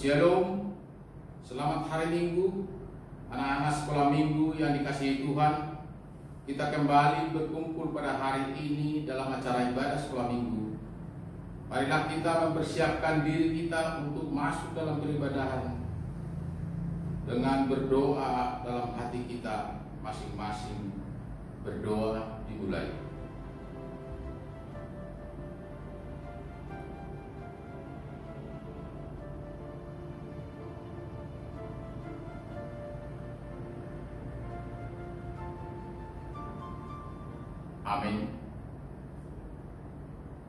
Shalom, selamat hari Minggu, anak-anak sekolah Minggu yang dikasihi Tuhan. Kita kembali berkumpul pada hari ini dalam acara ibadah sekolah Minggu. Marilah kita mempersiapkan diri kita untuk masuk dalam peribadahan dengan berdoa dalam hati kita masing-masing. Berdoa dimulai. Amin.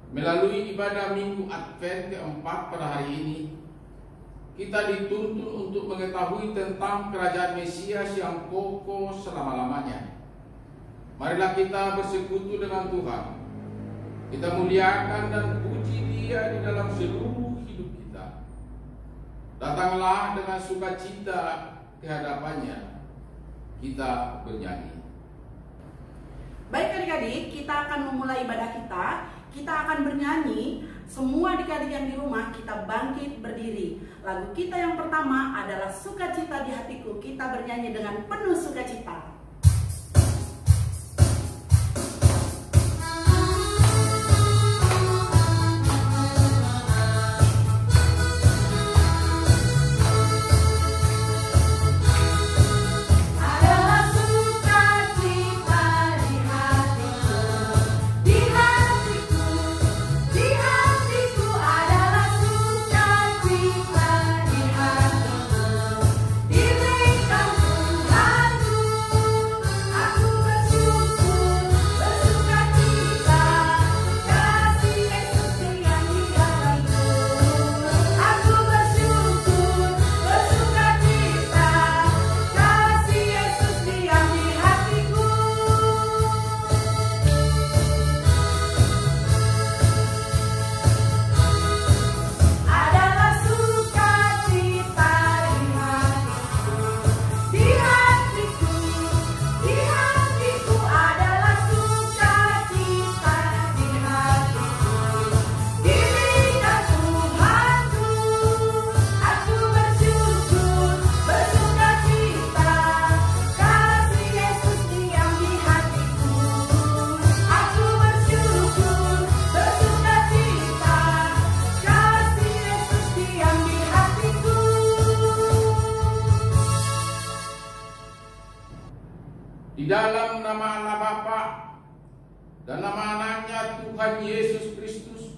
Melalui ibadah Minggu Advent keempat pada hari ini, kita dituntun untuk mengetahui tentang kerajaan Mesias yang kokoh selama-lamanya. Marilah kita bersekutu dengan Tuhan. Kita muliakan dan puji Dia di dalam seluruh hidup kita. Datanglah dengan sukacita ke hadapannya. Kita bernyanyi. Baik adik-adik, kita akan memulai ibadah kita. Kita akan bernyanyi. Semua adik-adik yang di rumah, kita bangkit berdiri. Lagu kita yang pertama adalah Sukacita di Hatiku. Kita bernyanyi dengan penuh sukacita. Di dalam nama Allah Bapa dan nama anaknya Tuhan Yesus Kristus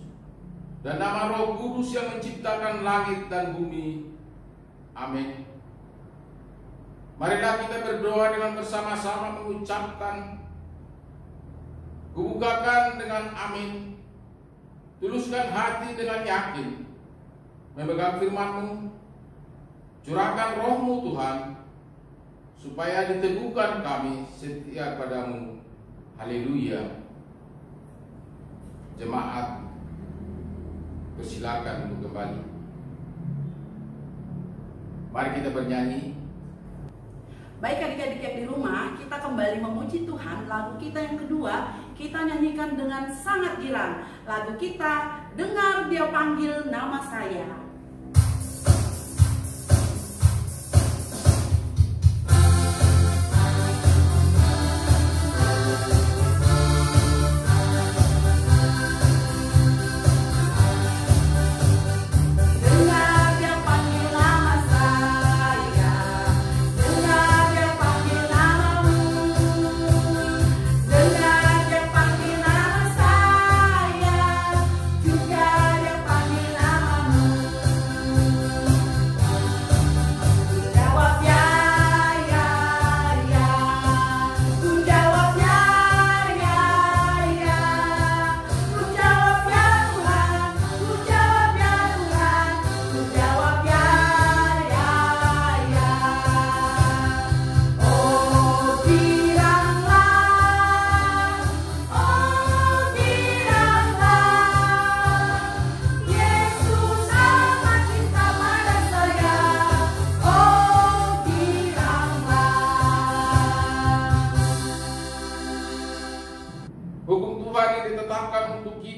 dan nama Roh Kudus yang menciptakan langit dan bumi. Amin. Marilah kita berdoa dengan bersama-sama mengucapkan, kubukakan dengan amin, tuluskan hati dengan yakin, memegang firman-Mu, curahkan Roh-Mu Tuhan, supaya diteguhkan kami setia padamu. Haleluya. Jemaat, persilakan untuk kembali. Mari kita bernyanyi. Baik adik-adik yang di rumah, kita kembali memuji Tuhan. Lagu kita yang kedua, kita nyanyikan dengan sangat girang. Lagu kita, Dengar Dia Panggil Nama Saya.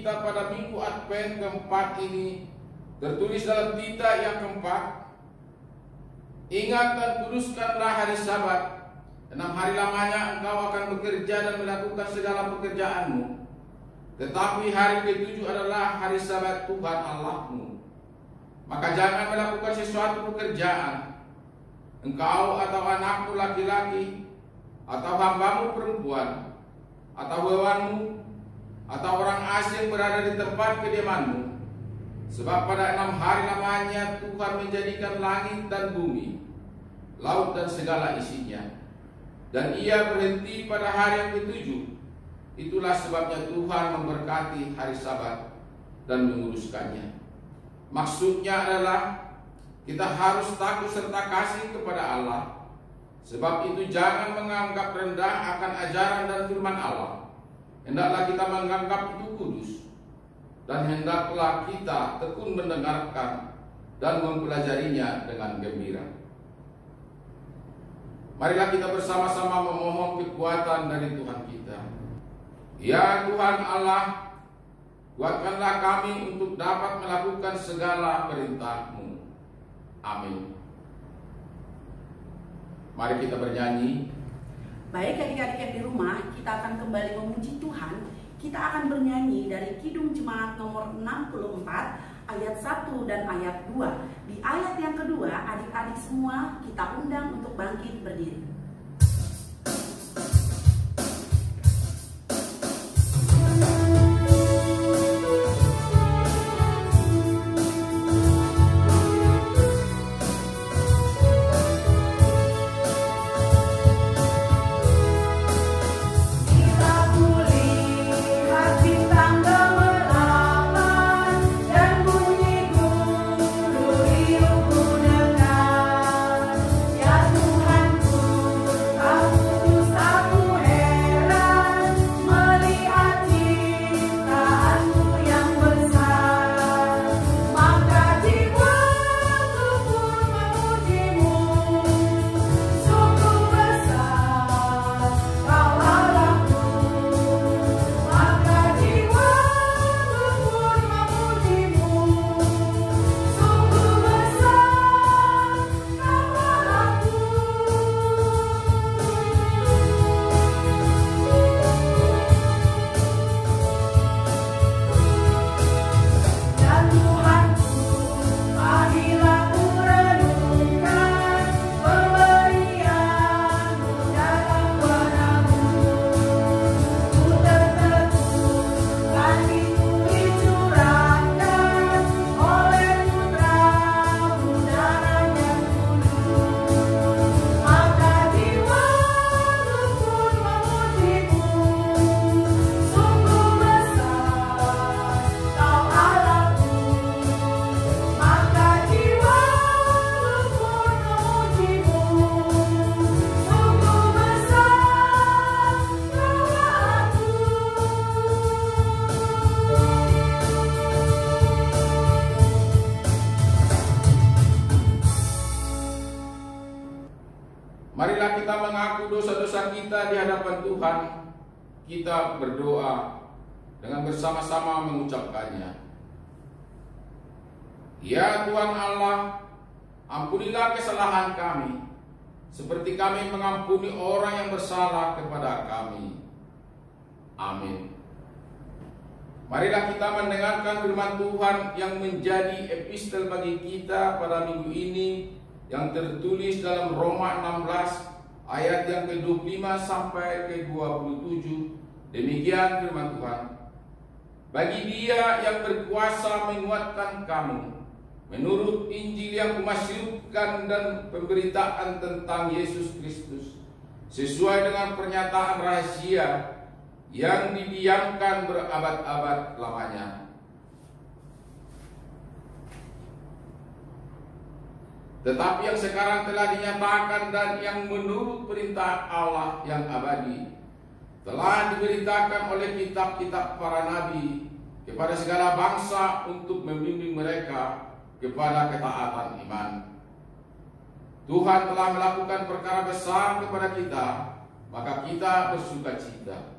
kita pada Minggu Advent keempat ini tertulis dalam Tita yang keempat Ingat dan kuduskanlah hari Sabat. 6 hari lamanya engkau akan bekerja dan melakukan segala pekerjaanmu. Tetapi hari ke-7 adalah hari Sabat Tuhan Allahmu. Maka jangan melakukan sesuatu pekerjaan, engkau atau anakmu laki-laki, atau hambamu perempuan, atau hewanmu, atau orang asing berada di tempat kediamanmu. Sebab pada 6 hari lamanya Tuhan menjadikan langit dan bumi, laut dan segala isinya. Dan ia berhenti pada hari yang ke-7. Itulah sebabnya Tuhan memberkati hari Sabat dan menguduskannya. Maksudnya adalah kita harus takut serta kasih kepada Allah. Sebab itu jangan menganggap rendah akan ajaran dan firman Allah. Hendaklah kita menganggap itu kudus. Dan hendaklah kita tekun mendengarkan dan mempelajarinya dengan gembira. Marilah kita bersama-sama memohon kekuatan dari Tuhan kita. Ya Tuhan Allah, kuatkanlah kami untuk dapat melakukan segala perintah-Mu. Amin. Mari kita bernyanyi. Baik adik-adik yang di rumah, kita akan kembali memuji Tuhan. Kita akan bernyanyi dari Kidung Jemaat nomor 64 ayat 1 dan ayat 2. Di ayat yang kedua, adik-adik semua kita undang untuk bangkit berdiri. Marilah kita mengaku dosa-dosa kita di hadapan Tuhan. Kita berdoa dengan bersama-sama mengucapkannya. Ya Tuhan Allah, ampunilah kesalahan kami, seperti kami mengampuni orang yang bersalah kepada kami. Amin. Marilah kita mendengarkan firman Tuhan yang menjadi epistel bagi kita pada minggu ini, yang tertulis dalam Roma 16 ayat yang ke-25 sampai ke-27. Demikian firman Tuhan. Bagi Dia yang berkuasa menguatkan kamu, menurut Injil yang kumasyurkan dan pemberitaan tentang Yesus Kristus, sesuai dengan pernyataan rahasia yang didiamkan berabad-abad lamanya, tetapi yang sekarang telah dinyatakan dan yang menurut perintah Allah yang abadi telah diberitakan oleh kitab-kitab para nabi kepada segala bangsa untuk membimbing mereka kepada ketaatan iman. Tuhan telah melakukan perkara besar kepada kita, maka kita bersukacita.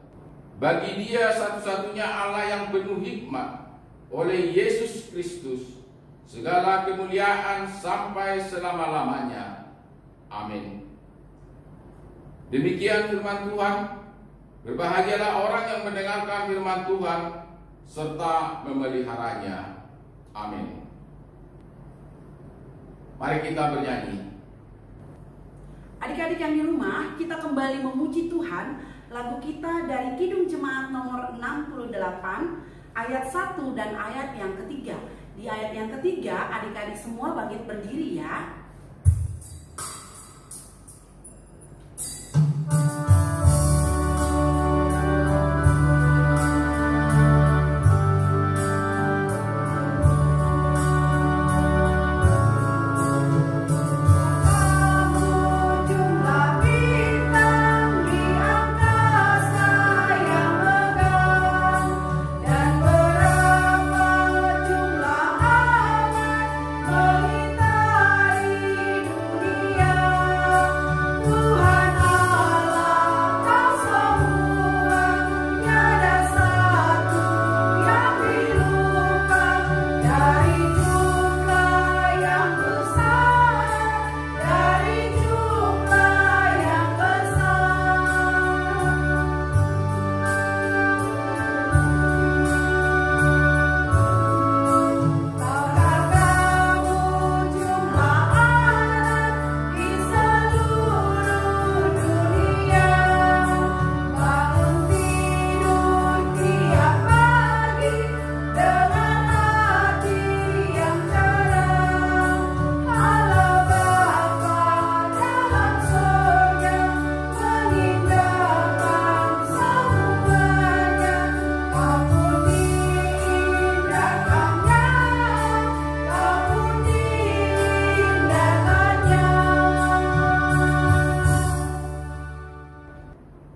Bagi Dia satu-satunya Allah yang penuh hikmat, oleh Yesus Kristus, segala kemuliaan sampai selama-lamanya. Amin. Demikian firman Tuhan. Berbahagialah orang yang mendengarkan firman Tuhan serta memeliharanya. Amin. Mari kita bernyanyi. Adik-adik yang di rumah, kita kembali memuji Tuhan. Lagu kita dari Kidung Jemaat nomor 68, ayat 1 dan ayat yang ketiga. Di ayat yang ketiga, adik-adik semua bangkit berdiri ya.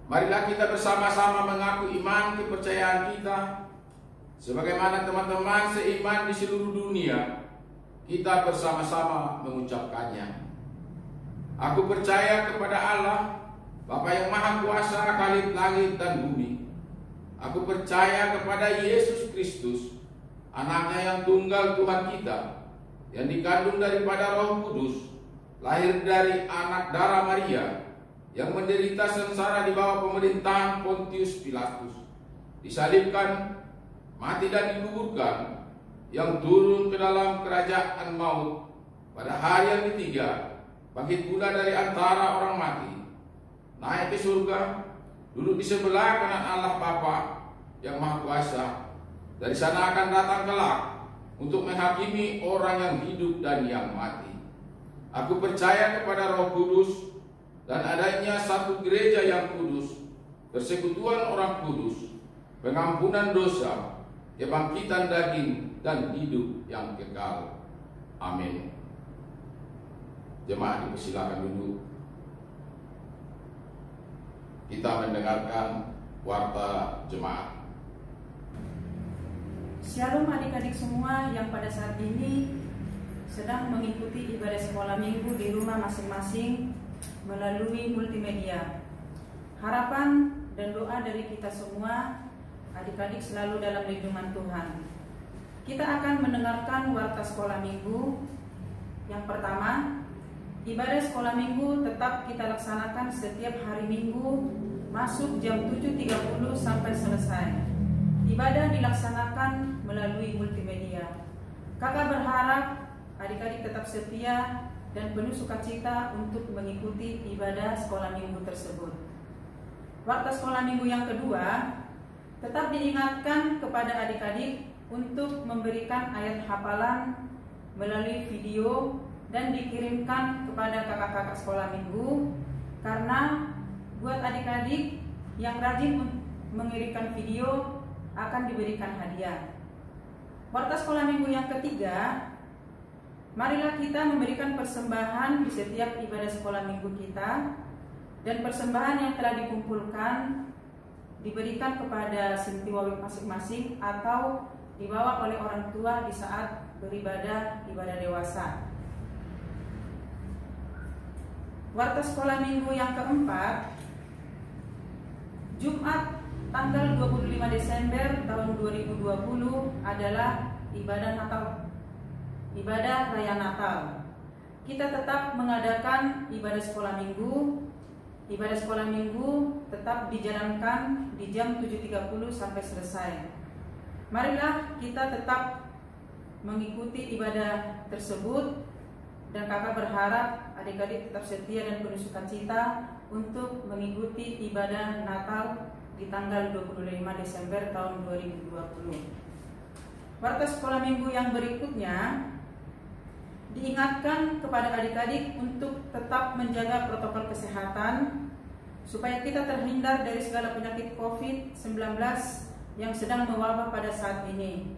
Marilah kita bersama-sama mengaku iman kepercayaan kita. Sebagaimana teman-teman seiman di seluruh dunia, kita bersama-sama mengucapkannya. Aku percaya kepada Allah, Bapa yang Maha Kuasa, Khalik langit dan bumi. Aku percaya kepada Yesus Kristus, Anaknya yang tunggal Tuhan kita, yang dikandung daripada Roh Kudus, lahir dari anak darah Maria, yang menderita sengsara di bawah pemerintahan Pontius Pilatus, disalibkan, mati dan dikuburkan, yang turun ke dalam kerajaan maut, pada hari yang ketiga, bangkit pula dari antara orang mati, naik ke surga, duduk di sebelah kanan Allah Bapa yang Maha Kuasa. Dari sana akan datang kelak untuk menghakimi orang yang hidup dan yang mati. Aku percaya kepada Roh Kudus dan adanya satu gereja yang kudus, persekutuan orang kudus, pengampunan dosa, kebangkitan daging, dan hidup yang kekal. Amin. Jemaat dipersilakan duduk. Kita mendengarkan warta jemaat. Shalom adik-adik semua yang pada saat ini sedang mengikuti ibadah sekolah minggu di rumah masing-masing melalui multimedia. Harapan dan doa dari kita semua, adik-adik selalu dalam lindungan Tuhan. Kita akan mendengarkan warta sekolah minggu. Yang pertama, ibadah sekolah minggu tetap kita laksanakan setiap hari Minggu masuk jam 7.30 sampai selesai. Ibadah dilaksanakan melalui multimedia. Kakak berharap adik-adik tetap setia dan penuh sukacita untuk mengikuti ibadah sekolah minggu tersebut. Warta sekolah minggu yang kedua, tetap diingatkan kepada adik-adik untuk memberikan ayat hafalan melalui video dan dikirimkan kepada kakak-kakak sekolah minggu, karena buat adik-adik yang rajin mengirimkan video akan diberikan hadiah. Warta sekolah minggu yang ketiga, marilah kita memberikan persembahan di setiap ibadah sekolah minggu kita, dan persembahan yang telah dikumpulkan diberikan kepada sentiwawit masing-masing atau dibawa oleh orang tua di saat beribadah ibadah dewasa. Warta sekolah minggu yang keempat, Jumat tanggal 25 Desember tahun 2020 adalah ibadah Natal, ibadah Raya Natal. kita tetap mengadakan ibadah sekolah minggu. Ibadah sekolah minggu tetap dijalankan di jam 7.30 sampai selesai. Marilah kita tetap mengikuti ibadah tersebut, dan kakak berharap adik-adik tetap setia dan penuh sukacita untuk mengikuti ibadah Natal di tanggal 25 Desember tahun 2020. Warta sekolah minggu yang berikutnya, diingatkan kepada adik-adik untuk tetap menjaga protokol kesehatan supaya kita terhindar dari segala penyakit COVID-19 yang sedang mewabah pada saat ini.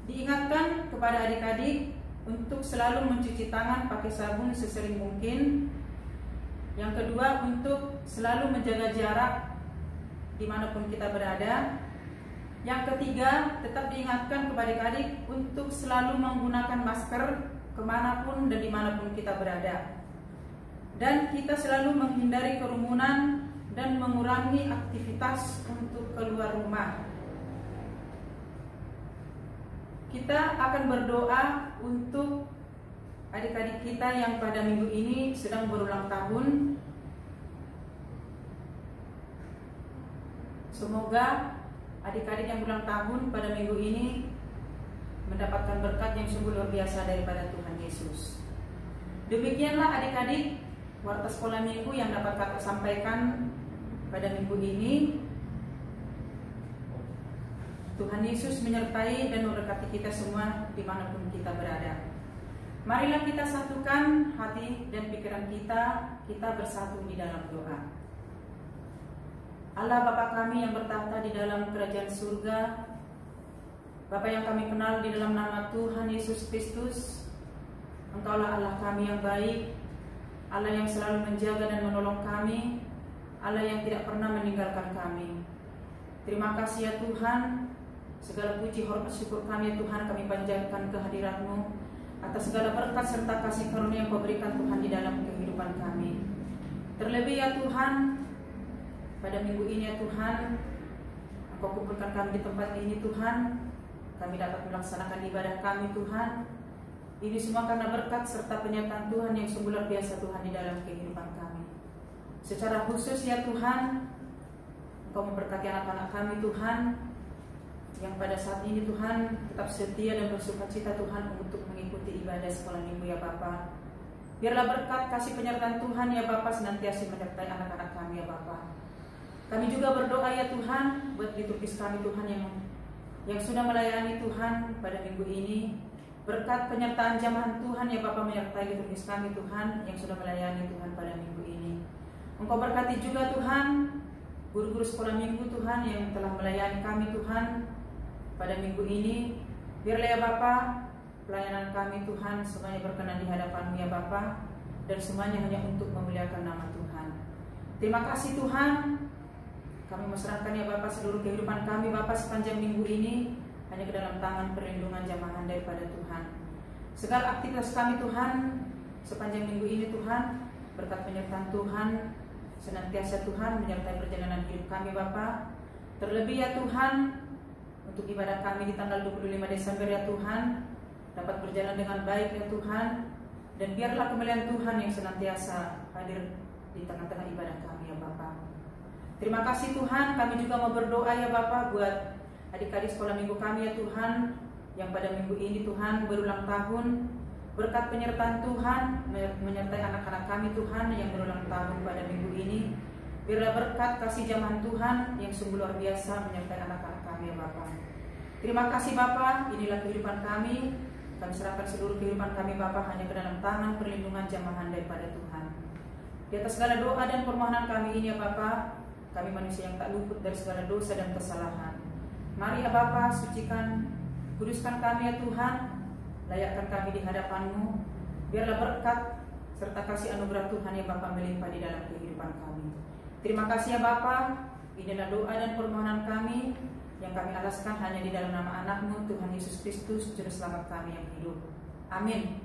Diingatkan kepada adik-adik untuk selalu mencuci tangan pakai sabun sesering mungkin. Yang kedua, untuk selalu menjaga jarak dimanapun kita berada. Yang ketiga, tetap diingatkan kepada adik-adik untuk selalu menggunakan masker kemanapun dan dimanapun kita berada, dan kita selalu menghindari kerumunan dan mengurangi aktivitas untuk keluar rumah. Kita akan berdoa untuk adik-adik kita yang pada minggu ini sedang berulang tahun. Semoga adik-adik yang berulang tahun pada minggu ini mendapatkan berkat yang sungguh luar biasa daripada Tuhan Yesus. Demikianlah adik-adik warta sekolah minggu yang dapat kakak sampaikan pada minggu ini. Tuhan Yesus menyertai dan memberkati kita semua dimanapun kita berada. Marilah kita satukan hati dan pikiran kita bersatu di dalam doa. Allah Bapa kami yang bertahta di dalam kerajaan surga, Bapa yang kami kenal di dalam nama Tuhan Yesus Kristus, Engkaulah Allah kami yang baik, Allah yang selalu menjaga dan menolong kami, Allah yang tidak pernah meninggalkan kami. Terima kasih ya Tuhan, segala puji hormat syukur kami ya Tuhan kami panjatkan kehadirat-Mu atas segala berkat serta kasih karunia yang Kau berikan Tuhan di dalam kehidupan kami. Terlebih ya Tuhan, pada minggu ini ya Tuhan, Engkau kumpulkan kami di tempat ini Tuhan. Kami dapat melaksanakan ibadah kami Tuhan. Ini semua karena berkat serta penyertaan Tuhan yang sungguh luar biasa Tuhan di dalam kehidupan kami. Secara khusus ya Tuhan, Engkau memberkati anak-anak kami Tuhan, yang pada saat ini Tuhan tetap setia dan bersukacita Tuhan untuk mengikuti ibadah sekolah minggu ya Bapa. Biarlah berkat kasih penyertaan Tuhan ya Bapa senantiasa menyertai anak-anak kami ya Bapa. Kami juga berdoa ya Tuhan buat liturgis kami Tuhan yang sudah melayani Tuhan pada minggu ini. Berkat penyertaan jamaah Tuhan ya Bapa menyertai liturgis kami Tuhan yang sudah melayani Tuhan pada minggu ini. Engkau berkati juga Tuhan guru-guru sekolah minggu Tuhan yang telah melayani kami Tuhan pada minggu ini. Biarlah ya Bapa pelayanan kami Tuhan semuanya berkenan di hadapan-Mu ya Bapa, dan semuanya hanya untuk memuliakan nama Tuhan. Terima kasih Tuhan. Kami menyerahkan ya Bapa seluruh kehidupan kami Bapa sepanjang minggu ini hanya ke dalam tangan perlindungan jamahan daripada Tuhan. Segala aktivitas kami Tuhan sepanjang minggu ini Tuhan, berkat penyertaan Tuhan senantiasa Tuhan menyertai perjalanan hidup kami Bapa. Terlebih ya Tuhan, untuk ibadah kami di tanggal 25 Desember ya Tuhan dapat berjalan dengan baik ya Tuhan, dan biarlah kemuliaan Tuhan yang senantiasa hadir di tengah-tengah ibadah kami ya Bapa. Terima kasih Tuhan, kami juga mau berdoa ya Bapa buat adik-adik sekolah minggu kami ya Tuhan, yang pada minggu ini Tuhan berulang tahun. Berkat penyertaan Tuhan menyertai anak-anak kami Tuhan yang berulang tahun pada minggu ini. Biarlah berkat kasih jamahan Tuhan yang sungguh luar biasa menyertai anak-anak kami ya Bapa. Terima kasih Bapa, inilah kehidupan kami. Kami serahkan seluruh kehidupan kami Bapa hanya ke dalam tangan perlindungan jamahan daripada Tuhan. Di atas segala doa dan permohonan kami ini ya Bapa, kami manusia yang tak luput dari segala dosa dan kesalahan. Mari ya Bapa, sucikan, kuduskan kami ya Tuhan, layakkan kami di hadapan-Mu. Biarlah berkat serta kasih anugerah Tuhan ya Bapa melimpah di dalam kehidupan kami. Terima kasih ya Bapa, inilah doa dan permohonan kami yang kami alaskan hanya di dalam nama anak-Mu Tuhan Yesus Kristus, Juru Selamat kami yang hidup. Amin.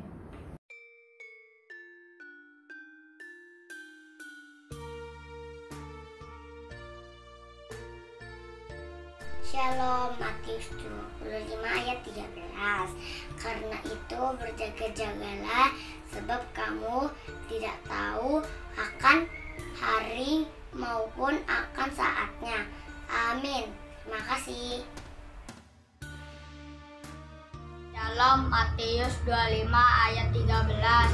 Shalom, Matius 25 ayat 13. Karena itu berjaga-jagalah sebab kamu tidak tahu akan hari maupun akan saatnya. Amin. Terima kasih. Dalam Matius 25 ayat 13,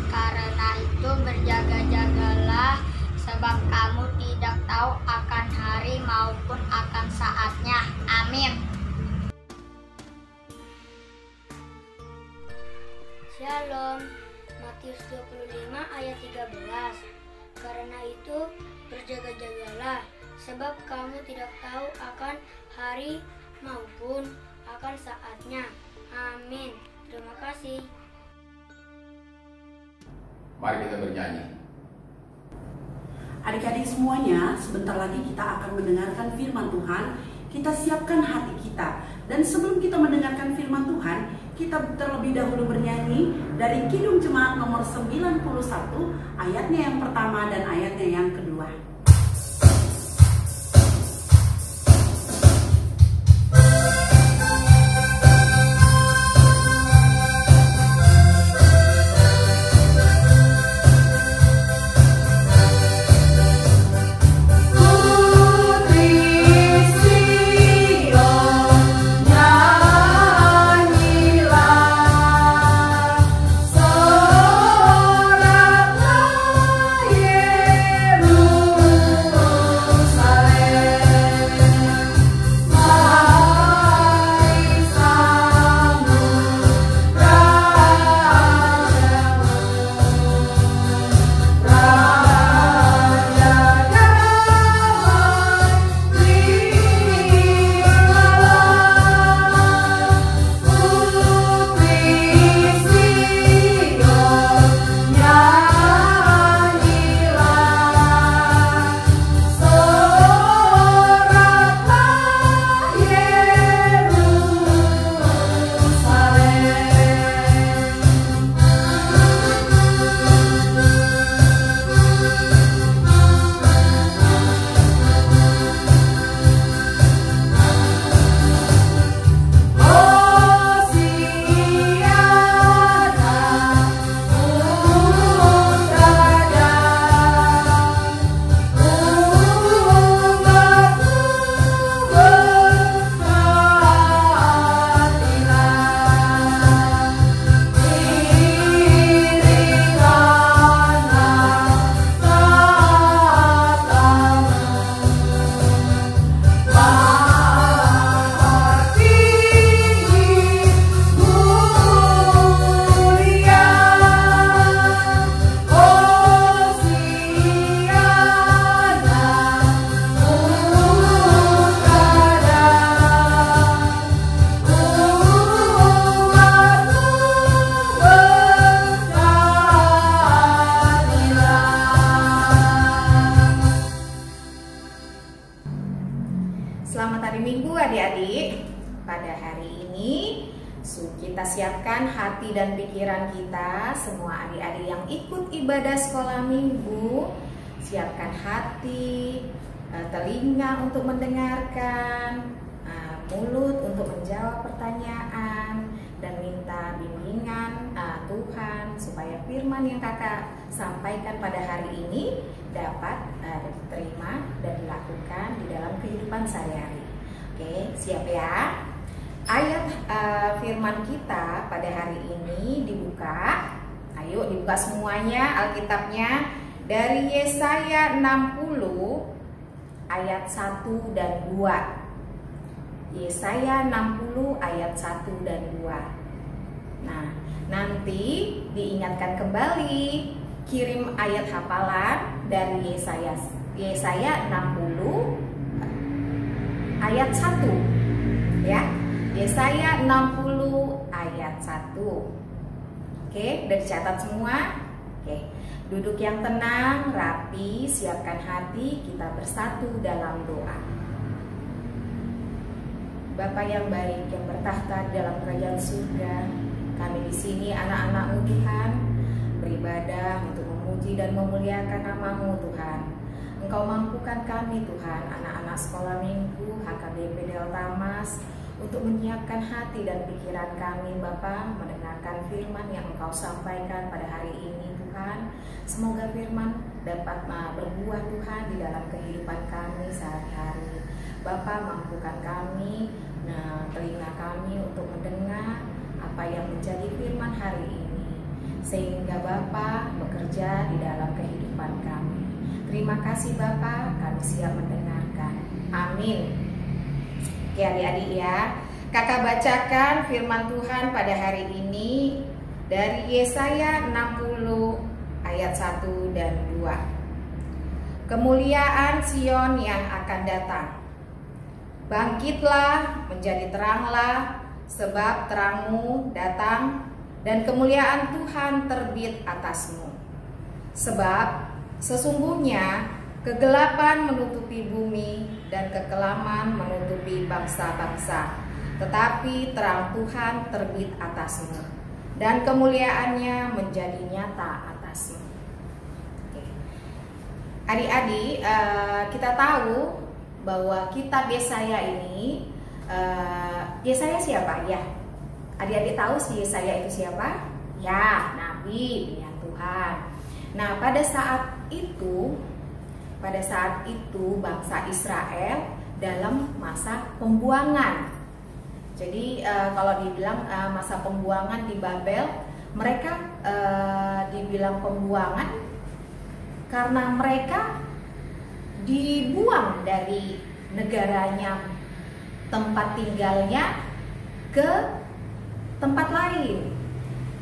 karena itu berjaga-jagalah, sebab kamu tidak tahu akan hari maupun akan saatnya. Amin. Shalom. Matius 25 ayat 13. Karena itu berjaga-jagalah, sebab kamu tidak tahu akan hari maupun akan saatnya. Amin. Terima kasih. Mari kita bernyanyi. Adik-adik semuanya, sebentar lagi kita akan mendengarkan firman Tuhan. Kita siapkan hati kita. Dan sebelum kita mendengarkan firman Tuhan, kita terlebih dahulu bernyanyi dari Kidung Jemaat nomor 91, ayatnya yang pertama dan ayatnya yang kedua. Selamat hari Minggu adik-adik. Pada hari ini kita siapkan hati dan pikiran kita. Semua adik-adik yang ikut ibadah sekolah minggu, siapkan hati, telinga untuk mendengarkan, mulut untuk menjawab pertanyaan, dan minta bimbingan Tuhan supaya firman yang kakak sampaikan pada hari ini dapat diterima dan dilakukan di dalam kehidupan sehari-hari. Oke, siap ya? Ayat firman kita pada hari ini dibuka. Ayo dibuka semuanya Alkitabnya dari Yesaya 60 ayat 1 dan 2. Yesaya 60 ayat 1 dan 2. Nah, nanti diingatkan kembali, kirim ayat hafalan dari Yesaya 60 ayat 1 ya. Yesaya 60 ayat 1. Oke, udah dicatat semua? Oke. Duduk yang tenang, rapi, siapkan hati, kita bersatu dalam doa. Bapa yang baik yang bertahta dalam kerajaan surga, kami di sini anak-anak-Mu Tuhan, beribadah untuk memuji dan memuliakan nama-Mu Tuhan. Engkau mampukan kami Tuhan, anak-anak sekolah minggu HKBP Delta Mas, untuk menyiapkan hati dan pikiran kami Bapa mendengarkan firman yang Engkau sampaikan pada hari ini Tuhan. Semoga firman dapat berbuah Tuhan di dalam kehidupan kami sehari-hari. Bapa, mampukan kami, telinga kami untuk mendengar apa yang menjadi firman hari ini, sehingga Bapa bekerja di dalam kehidupan kami. Terima kasih Bapa, kami siap mendengarkan. Amin. Oke adik-adik ya, kakak bacakan firman Tuhan pada hari ini dari Yesaya 60 ayat 1 dan 2. Kemuliaan Sion yang akan datang. Bangkitlah, menjadi teranglah, sebab terangmu datang dan kemuliaan Tuhan terbit atasmu. Sebab sesungguhnya kegelapan menutupi bumi dan kekelaman menutupi bangsa-bangsa, tetapi terang Tuhan terbit atasmu dan kemuliaannya menjadi nyata atasmu. Adik-adik, kita tahu bahwa kitab Yesaya ini, Yesaya siapa ya? Adik-adik tahu si Yesaya itu siapa? Ya, nabi pilihan Tuhan. Nah, pada saat itu bangsa Israel dalam masa pembuangan. Jadi kalau dibilang masa pembuangan di Babel, mereka dibilang pembuangan karena mereka dibuang dari negaranya, tempat tinggalnya, ke tempat lain.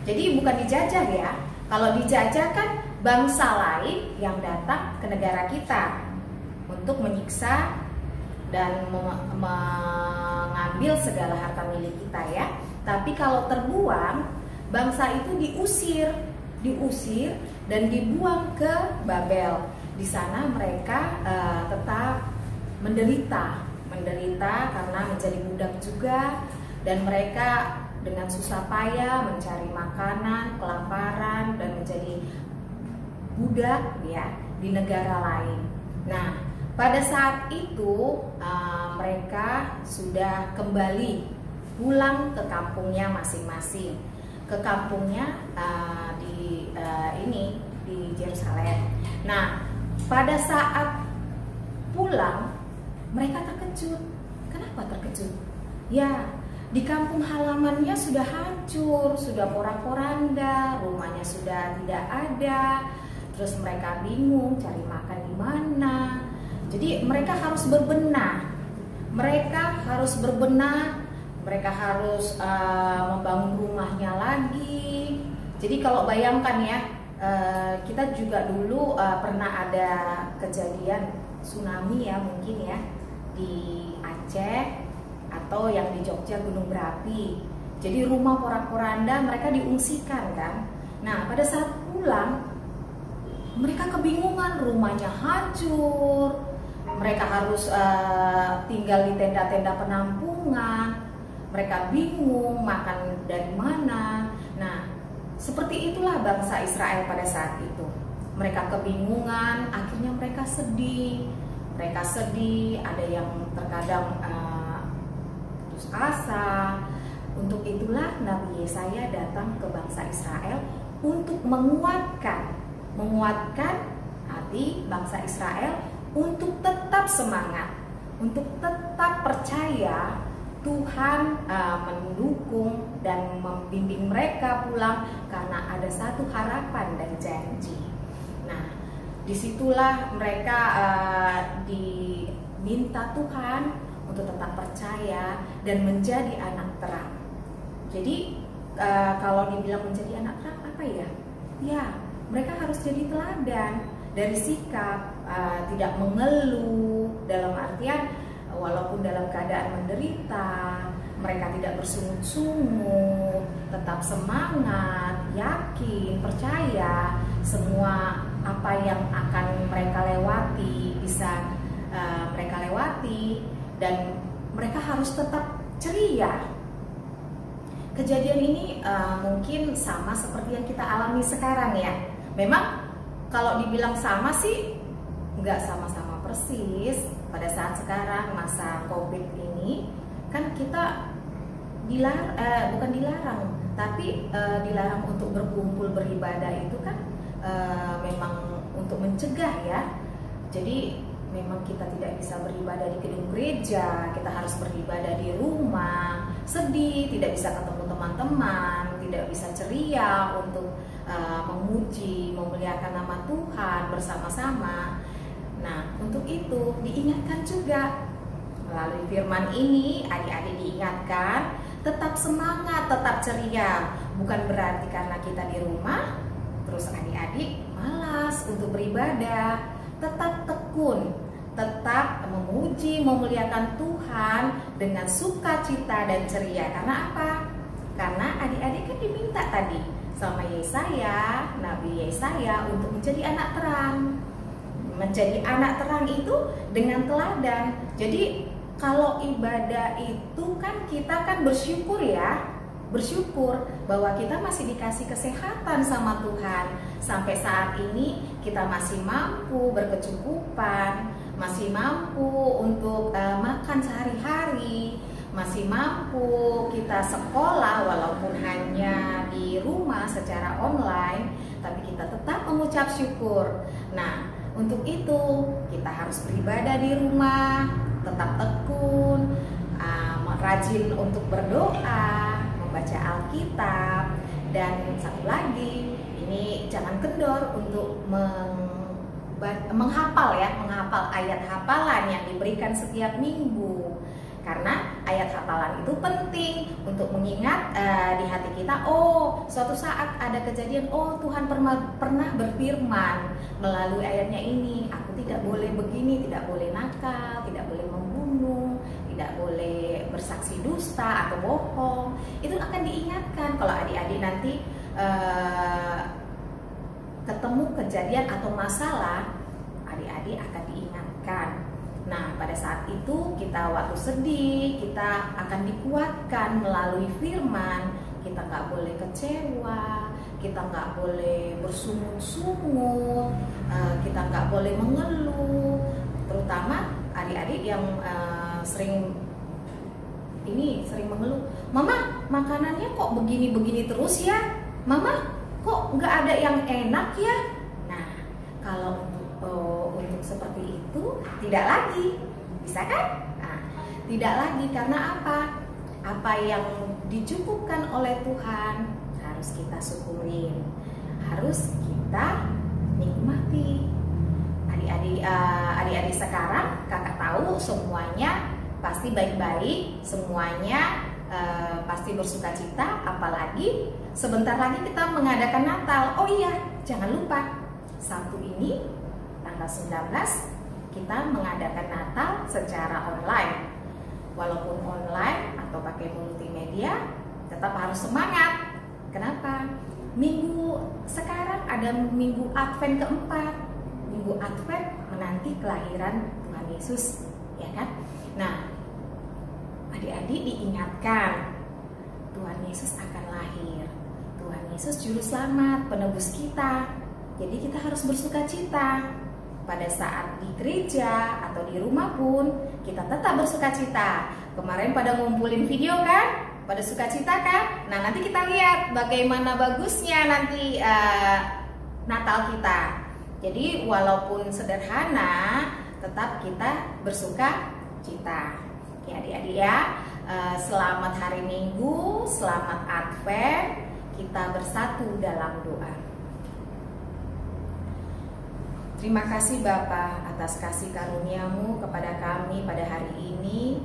Jadi bukan dijajah ya. Kalau dijajah kan bangsa lain yang datang ke negara kita untuk menyiksa dan mengambil segala harta milik kita ya. Tapi kalau terbuang, bangsa itu diusir dan dibuang ke Babel. Di sana mereka tetap menderita karena menjadi budak juga, dan mereka dengan susah payah mencari makanan, kelaparan, dan menjadi budak ya di negara lain. Nah, pada saat itu mereka sudah kembali pulang ke kampungnya masing-masing, ke kampungnya di Yerusalem. Nah, pada saat pulang mereka terkejut. Kenapa terkejut? Ya, di kampung halamannya sudah hancur, sudah porak-poranda, rumahnya sudah tidak ada. Terus mereka bingung cari makan di mana. Jadi mereka harus berbenah. Mereka harus membangun rumahnya lagi. Jadi kalau bayangkan ya, kita juga dulu pernah ada kejadian tsunami ya, mungkin ya, di Aceh atau yang di Jogja gunung berapi. Jadi rumah porak-poranda, mereka diungsikan kan. Nah, pada saat pulang mereka kebingungan, rumahnya hancur, mereka harus tinggal di tenda-tenda penampungan, mereka bingung makan dari mana. Nah, seperti itulah bangsa Israel pada saat itu. Mereka kebingungan, akhirnya mereka sedih, ada yang terkadang putus asa. Untuk itulah Nabi Yesaya datang ke bangsa Israel untuk menguatkan hati bangsa Israel untuk tetap semangat, untuk tetap percaya Tuhan mendukung dan membimbing mereka pulang karena ada satu harapan dan janji. Nah, disitulah mereka diminta Tuhan untuk tetap percaya dan menjadi anak terang. Jadi kalau dibilang menjadi anak terang apa ya? Ya, mereka harus jadi teladan dari sikap tidak mengeluh, dalam artian walaupun dalam keadaan menderita, mereka tidak bersungut-sungut, tetap semangat, yakin, percaya semua apa yang akan mereka lewati bisa mereka lewati, dan mereka harus tetap ceria. Kejadian ini mungkin sama seperti yang kita alami sekarang ya. Memang kalau dibilang sama sih nggak sama-sama persis pada saat sekarang masa COVID ini, kan kita bukan dilarang, tapi dilarang untuk berkumpul beribadah itu kan memang untuk mencegah ya. Jadi memang kita tidak bisa beribadah di gedung gereja, kita harus beribadah di rumah. Sedih, tidak bisa ketemu teman-teman, tidak bisa ceria untuk memuji, memuliakan nama Tuhan bersama-sama. Nah, untuk itu diingatkan juga melalui firman ini, adik-adik diingatkan tetap semangat, tetap ceria. Bukan berarti karena kita di rumah terus adik-adik malas untuk beribadah. Tetap tekun, tetap memuji, memuliakan Tuhan dengan sukacita dan ceria. Karena apa? Karena adik-adik kan diminta tadi sama Yesaya, Nabi Yesaya, untuk menjadi anak terang. Menjadi anak terang itu dengan teladan. Jadi kalau ibadah itu kan kita kan bersyukur ya, bersyukur bahwa kita masih dikasih kesehatan sama Tuhan. Sampai saat ini kita masih mampu berkecukupan, masih mampu untuk makan sehari-hari, masih mampu kita sekolah walaupun hanya di rumah secara online, tapi kita tetap mengucap syukur. Nah, untuk itu kita harus beribadah di rumah, tetap tekun, rajin untuk berdoa, membaca Alkitab, dan satu lagi ini jangan kendor untuk menghafal ayat hafalan yang diberikan setiap minggu. Karena ayat hafalan itu penting untuk mengingat di hati kita, oh suatu saat ada kejadian, oh Tuhan pernah berfirman melalui ayatnya ini, aku tidak boleh begini, tidak boleh nakal, tidak boleh membunuh, tidak boleh bersaksi dusta atau bohong. Itu akan diingatkan kalau adik-adik nanti ketemu kejadian atau masalah, adik-adik akan diingatkan. Nah, pada saat itu kita waktu sedih, kita akan dikuatkan melalui firman. Kita nggak boleh kecewa, kita nggak boleh bersungut-sungut, kita nggak boleh mengeluh. Terutama adik-adik yang sering mengeluh, Mama makanannya kok begini-begini terus ya, Mama kok nggak ada yang enak ya. Nah, kalau untuk seperti itu tidak lagi, bisa kan? Nah, tidak lagi karena apa? Apa yang dicukupkan oleh Tuhan harus kita syukurin, harus kita nikmati. Adik-adik sekarang kakak tahu semuanya pasti baik-baik, semuanya pasti bersukacita, apalagi sebentar lagi kita mengadakan Natal. Oh iya, jangan lupa Sabtu ini tanggal 19 kita mengadakan Natal secara online. Walaupun online atau pakai multimedia, tetap harus semangat. Kenapa? Minggu sekarang ada minggu Advent keempat. Minggu Advent menanti kelahiran Tuhan Yesus, ya kan? Nah, adik-adik diingatkan Tuhan Yesus akan lahir. Tuhan Yesus juru selamat, penebus kita. Jadi kita harus bersukacita. Pada saat di gereja atau di rumah pun kita tetap bersukacita. Kemarin pada ngumpulin video kan? Pada sukacita kan? Nah, nanti kita lihat bagaimana bagusnya nanti Natal kita. Jadi walaupun sederhana, tetap kita bersukacita. Ya adik-adik ya, selamat hari Minggu, selamat Advent. Kita bersatu dalam doa. Terima kasih Bapa atas kasih karunia-Mu kepada kami pada hari ini.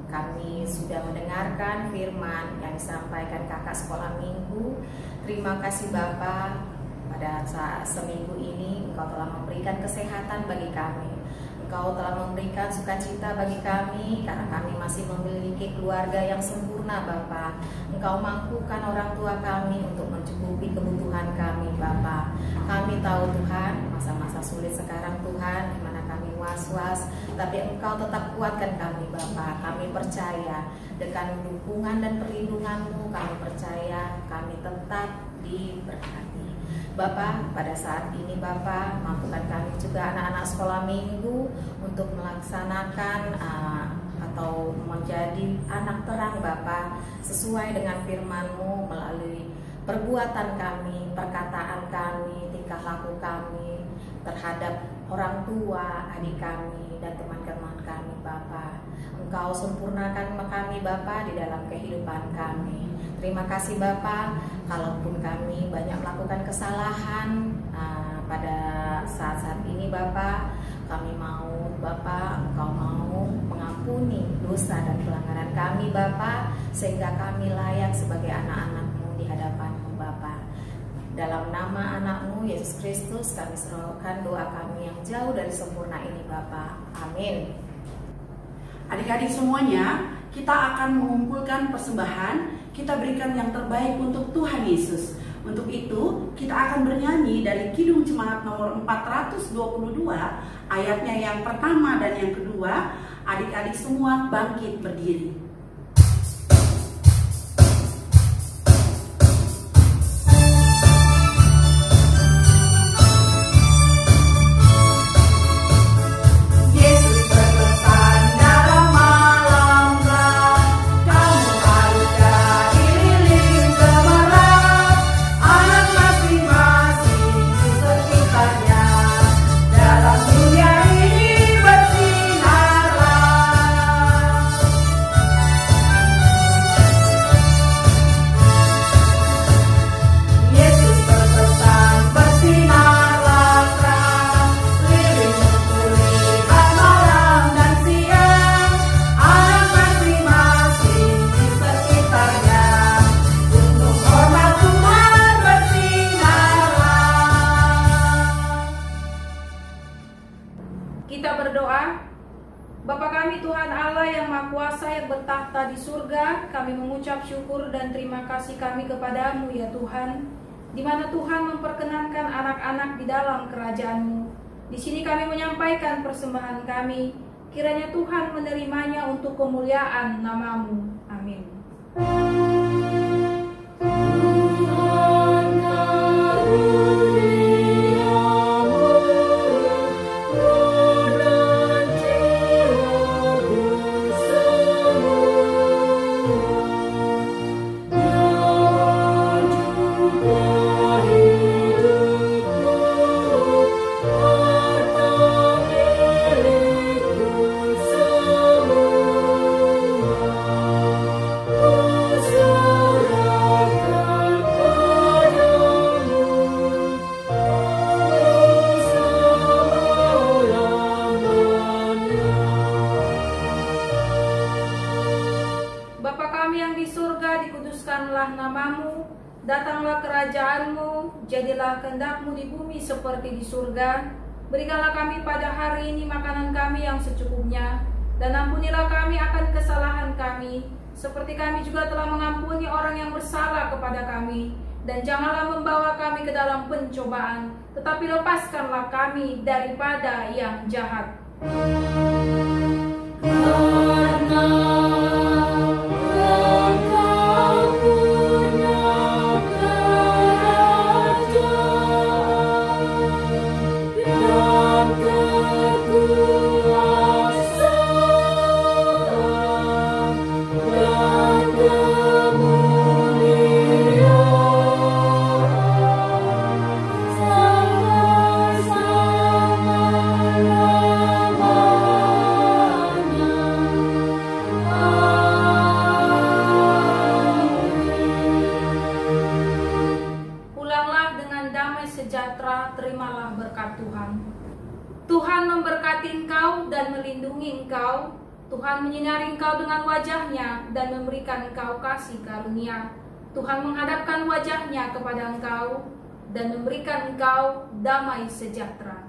Kami sudah mendengarkan firman yang disampaikan kakak sekolah minggu. Terima kasih Bapa, pada saat seminggu ini Engkau telah memberikan kesehatan bagi kami. Engkau telah memberikan sukacita bagi kami karena kami masih memiliki keluarga yang sempurna Bapa. Engkau mampukan orang tua kami untuk mencukupi kebutuhan kami Bapa. Kami tahu Tuhan masa-masa sulit sekarang Tuhan, di mana kami was-was, tapi Engkau tetap kuatkan kami Bapa. Kami percaya dengan dukungan dan perlindungan-Mu, kami percaya kami tetap diberkati. Bapa, pada saat ini Bapa, mampukan kami juga anak-anak sekolah minggu untuk melaksanakan atau menjadi anak terang Bapa, sesuai dengan firman-Mu melalui perbuatan kami, perkataan kami, tingkah laku kami terhadap orang tua, adik kami, dan teman-teman kami Bapa. Engkau sempurnakan kami Bapa di dalam kehidupan kami. Terima kasih Bapa, kalaupun kami banyak melakukan kesalahan pada saat-saat ini Bapa, kami mau Bapa, Engkau mau mengampuni dosa dan pelanggaran kami Bapa, sehingga kami layak sebagai anak-anak-Mu di hadapan-Mu Bapa. Dalam nama anak-Mu Yesus Kristus kami serahkan doa kami yang jauh dari sempurna ini Bapa. Amin. Adik-adik semuanya, kita akan mengumpulkan persembahan, kita berikan yang terbaik untuk Tuhan Yesus. Untuk itu, kita akan bernyanyi dari Kidung Jemaat nomor 422, ayatnya yang pertama dan yang kedua. Adik-adik semua bangkit berdiri. Kita berdoa. Bapa kami Tuhan Allah yang Maha Kuasa yang bertahta di surga, kami mengucap syukur dan terima kasih kami kepadamu ya Tuhan, di mana Tuhan memperkenankan anak-anak di dalam kerajaan-Mu. Di sini kami menyampaikan persembahan kami, kiranya Tuhan menerimanya untuk kemuliaan nama-Mu. Amin. Dikuduskanlah nama-Mu, datanglah kerajaan-Mu, jadilah kehendak-Mu di bumi seperti di surga. Berikanlah kami pada hari ini makanan kami yang secukupnya, dan ampunilah kami akan kesalahan kami, seperti kami juga telah mengampuni orang yang bersalah kepada kami. Dan janganlah membawa kami ke dalam pencobaan, tetapi lepaskanlah kami daripada yang jahat. Terimalah berkat Tuhan. Tuhan memberkati engkau dan melindungi engkau. Tuhan menyinari engkau dengan wajahnya dan memberikan engkau kasih karunia. Tuhan menghadapkan wajahnya kepada engkau dan memberikan engkau damai sejahtera.